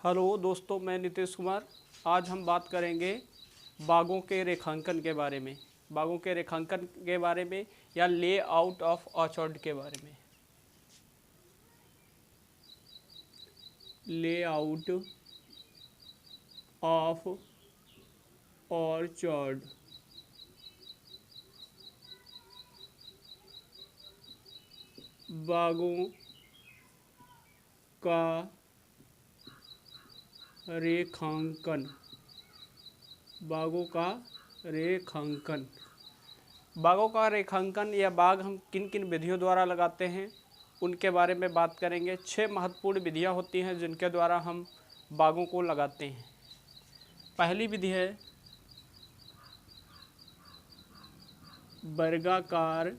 Hello दोस्तों, मैं नीतीश कुमार। आज हम बात करेंगे बागों के रेखांकन के बारे में। बागों के रेखांकन के बारे में या लेआउट ऑफ ऑर्चर्ड के बारे में। Layout of orchard. बागों का रेखांकन। बागों का रेखांकन। बागों का रेखांकन या बाग हम किन किन विधियों द्वारा लगाते हैं उनके बारे में बात करेंगे। 6 महत्वपूर्ण विधियां होती हैं जिनके द्वारा हम बागों को लगाते हैं। पहली विधि है वर्गाकार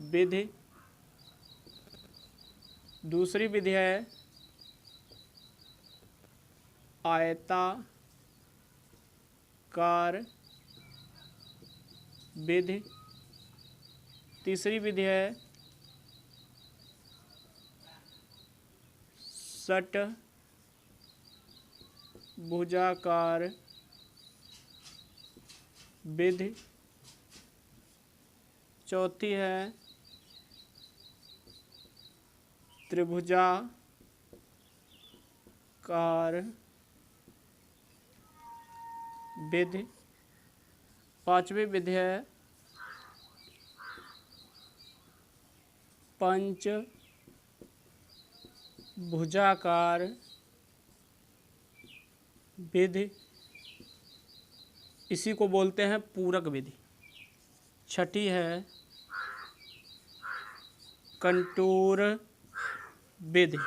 विधि। दूसरी विधि है आयताकार विधि। तीसरी विधि है षट्भुजाकार विधि। चौथी है त्रिभुजाकार विधि। पांचवी विधि है पंचभुजाकार विधि। इसी को बोलते हैं पूरक विधि। छठी है कंटूर विधि।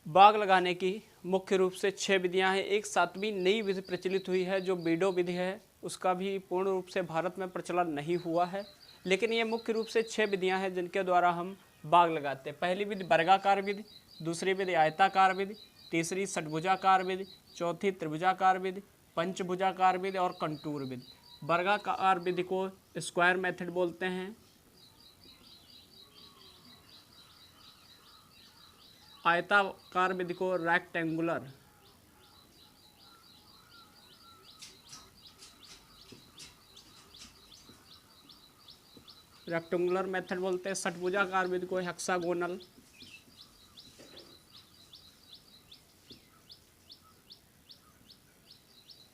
बाग लगाने की मुख्य रूप से 6 विधियां हैं। एक 7वीं नई विधि प्रचलित हुई है जो बीडो विधि है। उसका भी पूर्ण रूप से भारत में प्रचलन नहीं हुआ है, लेकिन ये मुख्य रूप से 6 विधियां हैं जिनके द्वारा हम बाग लगाते हैं। पहली विधि वर्गाकार विधि, दूसरी विधि आयताकार विधि, तीसरी षट्भुजाकार विधि, चौथी त्रिभुजाकार विधि, पंचभुजाकार विधि और कंटूर विधि। वर्गाकार विधि को स्क्वायर मेथड बोलते हैं। आयताकार विधि को रेक्टेंगुलर, मेथड बोलते हैं। षट्भुजाकार विधि को हेक्सागोनल,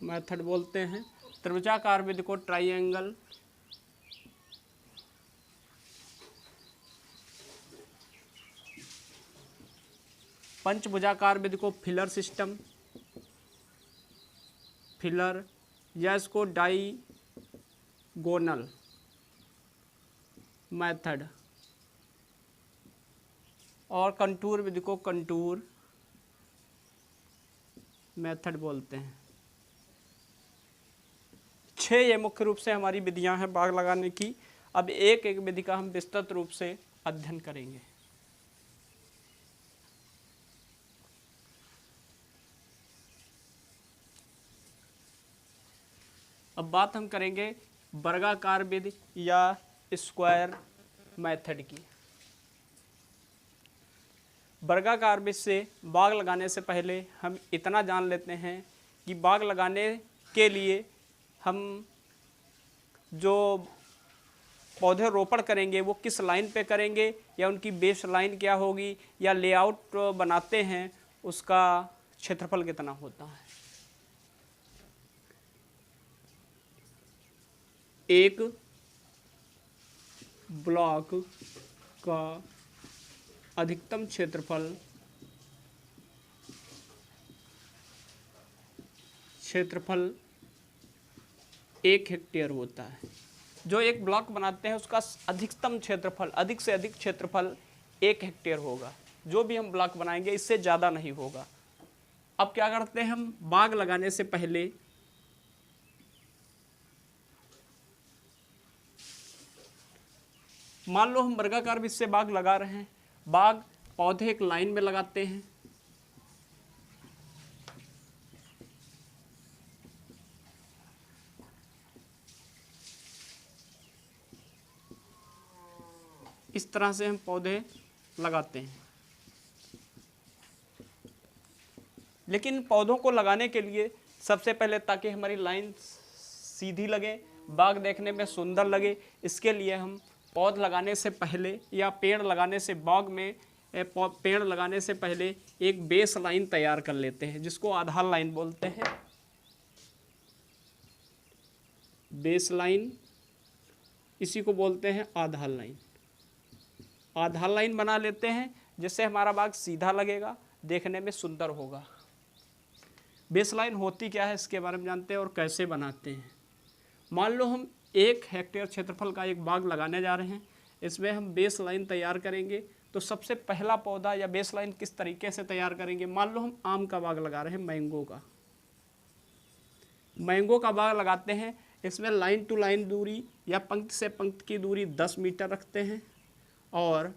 मेथड बोलते हैं। त्रिभुजाकार विधि को ट्राइएंगल, पंचभुजाकार विधि को फिलर सिस्टम, फिलर या इसको डाइगोनल मेथड, और कंटूर विधि को कंटूर मेथड बोलते हैं। 6 ये मुख्य रूप से हमारी विधियां हैं बाग लगाने की। अब एक एक विधि का हम विस्तृत रूप से अध्ययन करेंगे। अब बात हम करेंगे वर्गाकार विधि या स्क्वायर मेथड की। वर्गाकार विधि से बाग लगाने से पहले हम इतना जान लेते हैं कि बाग लगाने के लिए हम जो पौधे रोपण करेंगे वो किस लाइन पे करेंगे, या उनकी बेस लाइन क्या होगी, या लेआउट बनाते हैं उसका क्षेत्रफल कितना होता है। एक ब्लॉक का अधिकतम क्षेत्रफल 1 हेक्टेयर होता है। जो एक ब्लॉक बनाते हैं उसका अधिकतम क्षेत्रफल, अधिक से अधिक क्षेत्रफल 1 हेक्टेयर होगा। जो भी हम ब्लॉक बनाएंगे इससे ज़्यादा नहीं होगा। अब क्या करते हैं हम बाग लगाने से पहले मान लो हम वर्गाकार विधि से बाग लगा रहे हैं। बाग पौधे एक लाइन में लगाते हैं। इस तरह से हम पौधे लगाते हैं। लेकिन पौधों को लगाने के लिए सबसे पहले, ताकि हमारी लाइन सीधी लगे, बाग देखने में सुंदर लगे, इसके लिए हम पौध लगाने से पहले या पेड़ लगाने से, बाग में पेड़ लगाने से पहले एक बेस लाइन तैयार कर लेते हैं, जिसको आधार लाइन बोलते हैं। बेस लाइन, इसी को बोलते हैं आधार लाइन। आधार लाइन बना लेते हैं, जिससे हमारा बाग सीधा लगेगा, देखने में सुंदर होगा। बेस लाइन होती क्या है, इसके बारे में जानते हैं और कैसे बनाते हैं। मान लो हम 1 हेक्टेयर क्षेत्रफल का एक बाग लगाने जा रहे हैं, इसमें हम बेस लाइन तैयार करेंगे। तो सबसे पहला पौधा या बेस लाइन किस तरीके से तैयार करेंगे। मान लो हम आम का बाग लगा रहे हैं, मैंगो का बाग लगाते हैं। इसमें लाइन टू लाइन दूरी या पंक्ति से पंक्ति की दूरी 10 मीटर रखते हैं, और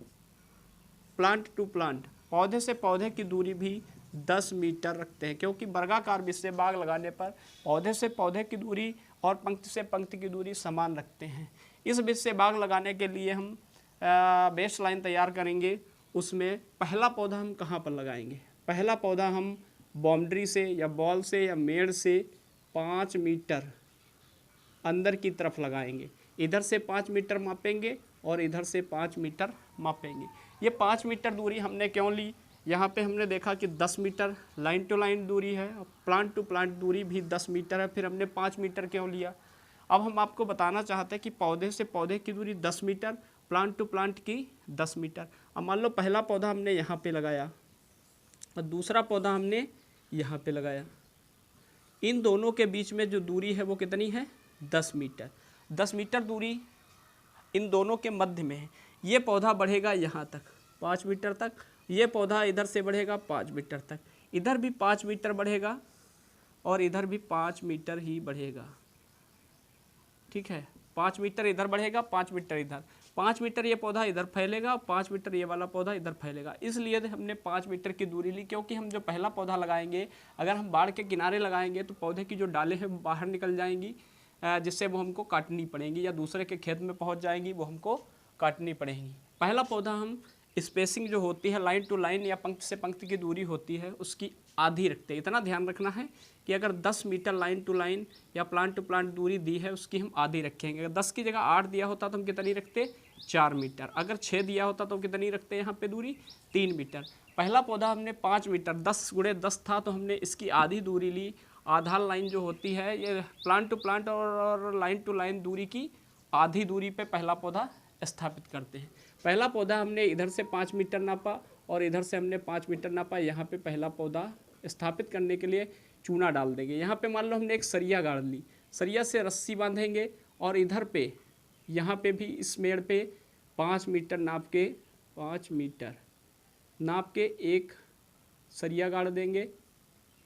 प्लांट टू प्लांट, पौधे से पौधे की दूरी भी 10 मीटर रखते हैं, क्योंकि वर्गाकार विधि से बाग लगाने पर पौधे से पौधे की दूरी और पंक्ति से पंक्ति की दूरी समान रखते हैं। इस विधि से बाग लगाने के लिए हम बेस लाइन तैयार करेंगे। उसमें पहला पौधा हम कहाँ पर लगाएंगे। पहला पौधा हम बाउंड्री से या बॉल से या मेड़ से 5 मीटर अंदर की तरफ लगाएंगे। इधर से 5 मीटर मापेंगे और इधर से 5 मीटर मापेंगे। ये 5 मीटर दूरी हमने क्यों ली। यहाँ पे हमने देखा कि 10 मीटर लाइन टू लाइन दूरी है, प्लांट टू प्लांट दूरी भी 10 मीटर है, फिर हमने 5 मीटर क्यों लिया। अब हम आपको बताना चाहते हैं कि पौधे से पौधे की दूरी 10 मीटर, प्लांट टू प्लांट की 10 मीटर। अब मान लो पहला पौधा हमने यहाँ पे लगाया और दूसरा पौधा हमने यहाँ पे लगाया। इन दोनों के बीच में जो दूरी है वो कितनी है, 10 मीटर। 10 मीटर दूरी इन दोनों के मध्य में है। ये पौधा बढ़ेगा यहाँ तक 5 मीटर तक, ये पौधा इधर से बढ़ेगा 5 मीटर तक, इधर भी 5 मीटर बढ़ेगा और इधर भी 5 मीटर ही बढ़ेगा। ठीक है, 5 मीटर इधर बढ़ेगा, 5 मीटर इधर, 5 मीटर ये पौधा इधर फैलेगा, 5 मीटर ये वाला पौधा इधर फैलेगा। इसलिए हमने 5 मीटर की दूरी ली, क्योंकि हम जो पहला पौधा लगाएंगे, अगर हम बाड़ के किनारे लगाएंगे तो पौधे की जो डालें हैं बाहर निकल जाएंगी, जिससे वो हमको काटनी पड़ेंगी, या दूसरे के खेत में पहुंच जाएंगी, वो हमको काटनी पड़ेंगी। पहला पौधा हम स्पेसिंग जो होती है, लाइन टू लाइन या पंक्ति से पंक्ति की दूरी होती है, उसकी आधी रखते हैं। इतना ध्यान रखना है कि अगर 10 मीटर लाइन टू लाइन या प्लांट टू प्लांट दूरी दी है, उसकी हम आधी रखेंगे। अगर 10 की जगह 8 दिया होता तो हम कितनी रखते, 4 मीटर। अगर 6 दिया होता तो कितनी रखते यहाँ पे दूरी, 3 मीटर। पहला पौधा हमने 5 मीटर, 10 × 10 था, तो हमने इसकी आधी दूरी ली। आधार लाइन जो होती है, ये प्लांट टू प्लांट और लाइन टू लाइन दूरी की आधी दूरी पे पहला पौधा स्थापित करते हैं। पहला पौधा हमने इधर से 5 मीटर नापा और इधर से हमने 5 मीटर नापा। यहाँ पे पहला पौधा स्थापित करने के लिए चूना डाल देंगे। यहाँ पे मान लो हमने एक सरिया गाड़ ली, सरिया से रस्सी बांधेंगे और इधर पे यहाँ पे भी इस मेड़ पे 5 मीटर नाप के, 5 मीटर नाप के एक सरिया गाड़ देंगे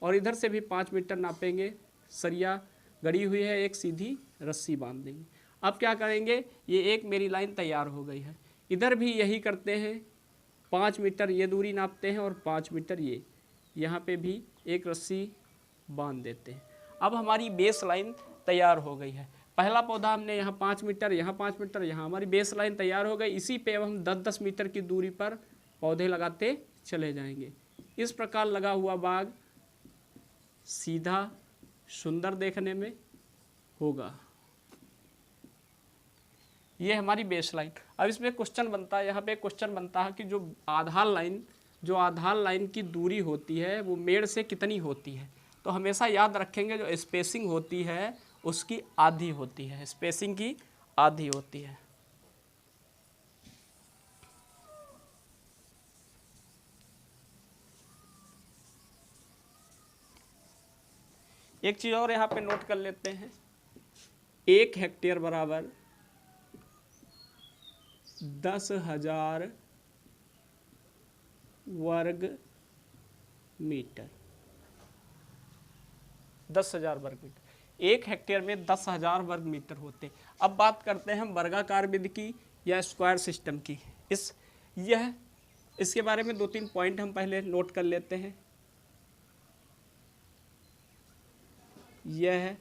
और इधर से भी 5 मीटर नापेंगे, सरिया गड़ी हुई है, एक सीधी रस्सी बांध देंगे। अब क्या करेंगे, ये एक मेरी लाइन तैयार हो गई है। इधर भी यही करते हैं, 5 मीटर ये दूरी नापते हैं और 5 मीटर ये, यहाँ पे भी एक रस्सी बांध देते हैं। अब हमारी बेस लाइन तैयार हो गई है। पहला पौधा हमने यहाँ 5 मीटर, यहाँ 5 मीटर, यहाँ हमारी बेस लाइन तैयार हो गई। इसी पे अब हम 10-10 मीटर की दूरी पर पौधे लगाते चले जाएंगे। इस प्रकार लगा हुआ बाग सीधा सुंदर देखने में होगा। ये हमारी बेस लाइन। अब इसमें क्वेश्चन बनता है, यहाँ पे क्वेश्चन बनता है कि जो आधार लाइन की दूरी होती है वो मेड़ से कितनी होती है। तो हमेशा याद रखेंगे, जो स्पेसिंग होती है उसकी आधी होती है, स्पेसिंग की आधी होती है। एक चीज़ और यहाँ पे नोट कर लेते हैं, 1 हेक्टेयर बराबर 10,000 वर्ग मीटर। 10,000 वर्ग मीटर, 1 हेक्टेयर में 10,000 वर्ग मीटर होते। अब बात करते हैं हम वर्गाकार विधि की या स्क्वायर सिस्टम की। इसके बारे में 2-3 पॉइंट हम पहले नोट कर लेते हैं। यह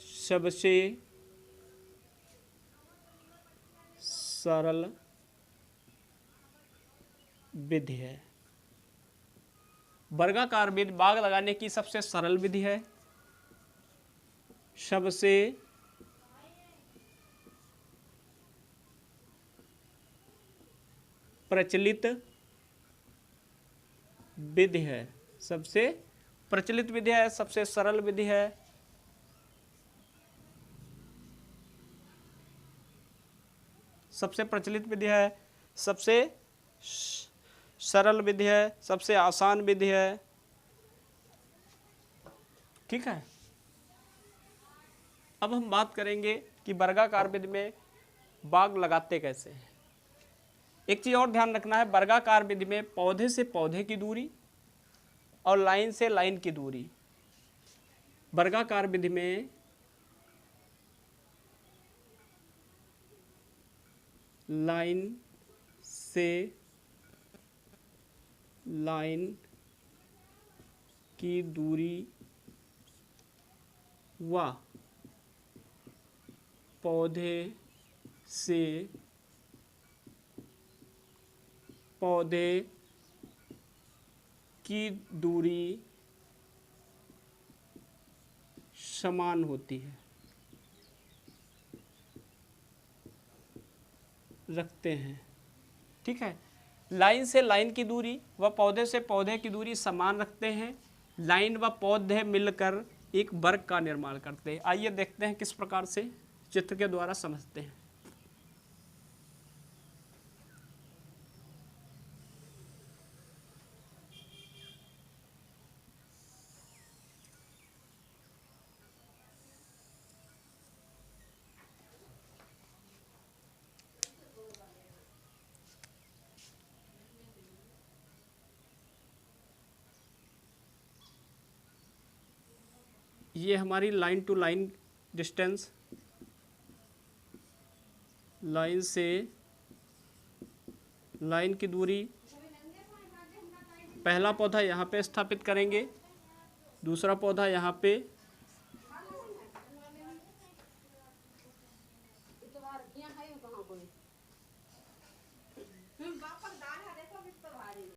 सबसे सरल विधि है। वर्गाकार विधि बाग लगाने की सबसे सरल विधि है, सबसे प्रचलित विधि है, सबसे प्रचलित विधि है, सबसे सरल विधि है, सबसे प्रचलित विधि है, सबसे सरल विधि है, सबसे आसान विधि है। ठीक है। अब हम बात करेंगे कि वर्गाकार विधि में बाग लगाते कैसे हैं। एक चीज और ध्यान रखना है, वर्गाकार विधि में पौधे से पौधे की दूरी और लाइन से लाइन की दूरी, वर्गाकार विधि में लाइन से लाइन की दूरी व पौधे से पौधे की दूरी समान होती है, रखते हैं। ठीक है। लाइन से लाइन की दूरी व पौधे से पौधे की दूरी समान रखते हैं, लाइन व पौधे मिलकर एक वर्ग का निर्माण करते हैं। आइए देखते हैं किस प्रकार से, चित्र के द्वारा समझते हैं। ये हमारी line to line distance, line से लाइन की दूरी, पहला पौधा यहाँ पे स्थापित करेंगे, दूसरा पौधा यहाँ पे